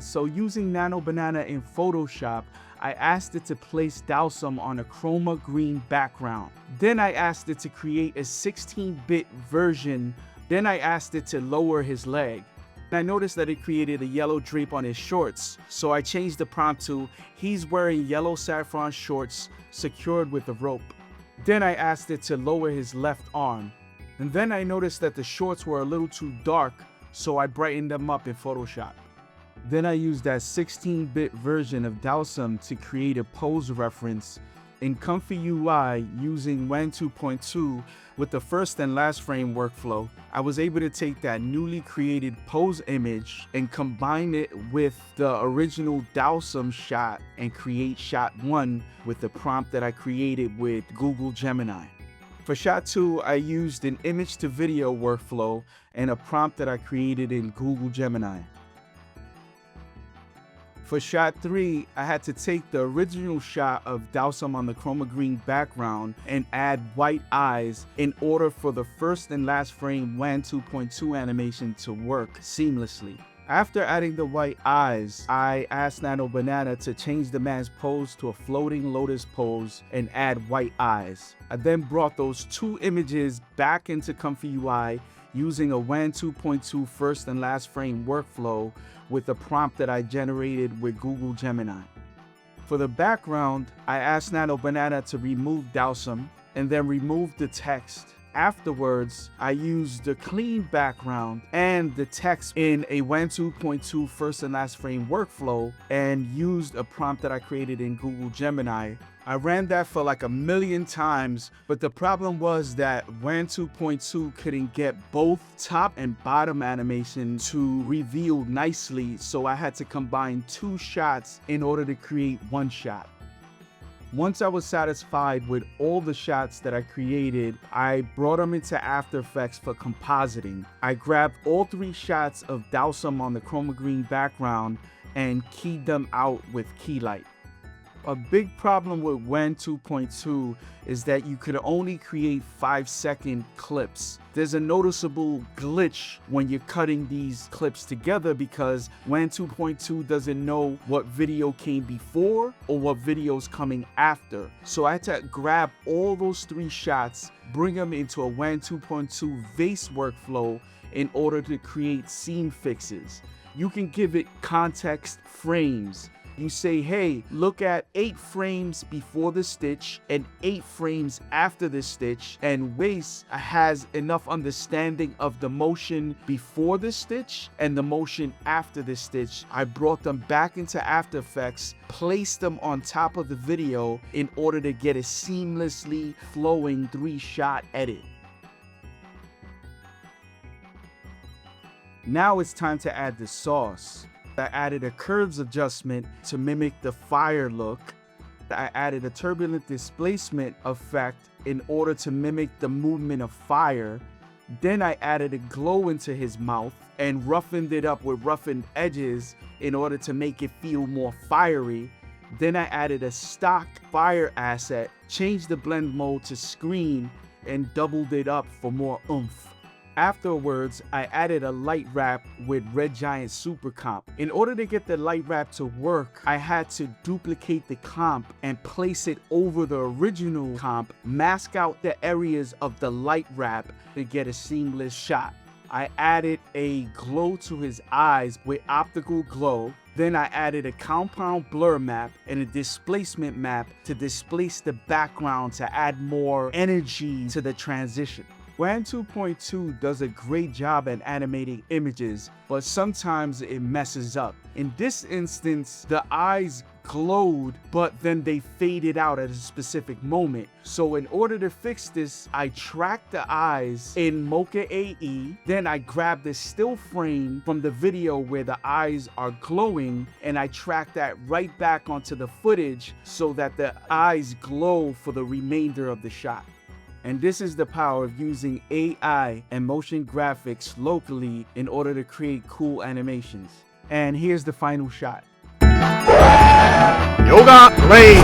So using Nano Banana in Photoshop, I asked it to place Dhalsim on a chroma green background. Then I asked it to create a 16-bit version. Then I asked it to lower his leg. I noticed that it created a yellow drape on his shorts, so I changed the prompt to, he's wearing yellow saffron shorts secured with a rope. Then I asked it to lower his left arm. And then I noticed that the shorts were a little too dark, so I brightened them up in Photoshop. Then I used that 16-bit version of Dhalsim to create a pose reference in ComfyUI using WAN 2.2 with the first and last frame workflow. I was able to take that newly created pose image and combine it with the original Dhalsim shot and create shot 1 with the prompt that I created with Google Gemini. For shot 2, I used an image to video workflow and a prompt that I created in Google Gemini. For shot 3, I had to take the original shot of Dhalsim on the chroma green background and add white eyes in order for the first and last frame WAN 2.2 animation to work seamlessly. After adding the white eyes, I asked Nano Banana to change the man's pose to a floating lotus pose and add white eyes. I then brought those two images back into ComfyUI using a WAN 2.2 first and last frame workflow with a prompt that I generated with Google Gemini. For the background, I asked Nano Banana to remove Dhalsim and then remove the text. Afterwards, I used the clean background and the text in a WAN 2.2 first and last frame workflow and used a prompt that I created in Google Gemini. I ran that for like 1,000,000 times, but the problem was that WAN 2.2 couldn't get both top and bottom animation to reveal nicely, so I had to combine two shots in order to create one shot. Once I was satisfied with all the shots that I created, I brought them into After Effects for compositing. I grabbed all 3 shots of Dhalsim on the chroma green background and keyed them out with key light. A big problem with WAN 2.2 is that you could only create 5-second clips. There's a noticeable glitch when you're cutting these clips together because WAN 2.2 doesn't know what video came before or what video's coming after. So I had to grab all those 3 shots, bring them into a WAN 2.2 VACE workflow in order to create scene fixes. You can give it context frames. You say, hey, look at 8 frames before the stitch and 8 frames after the stitch, and VACE has enough understanding of the motion before the stitch and the motion after the stitch. I brought them back into After Effects, placed them on top of the video in order to get a seamlessly flowing 3-shot edit. Now it's time to add the sauce. I added a curves adjustment to mimic the fire look. I added a turbulent displacement effect in order to mimic the movement of fire. Then I added a glow into his mouth and roughened it up with roughened edges in order to make it feel more fiery. Then I added a stock fire asset, changed the blend mode to screen, and doubled it up for more oomph. Afterwards, I added a light wrap with Red Giant Super Comp. In order to get the light wrap to work, I had to duplicate the comp and place it over the original comp, mask out the areas of the light wrap to get a seamless shot. I added a glow to his eyes with optical glow. Then I added a compound blur map and a displacement map to displace the background to add more energy to the transition. WAN 2.2 does a great job at animating images, but sometimes it messes up. In this instance, the eyes glowed, but then they faded out at a specific moment. So in order to fix this, I tracked the eyes in Mocha AE, then I grabbed the still frame from the video where the eyes are glowing, and I tracked that right back onto the footage so that the eyes glow for the remainder of the shot. And this is the power of using AI and motion graphics locally in order to create cool animations. And here's the final shot. Yoga Blade!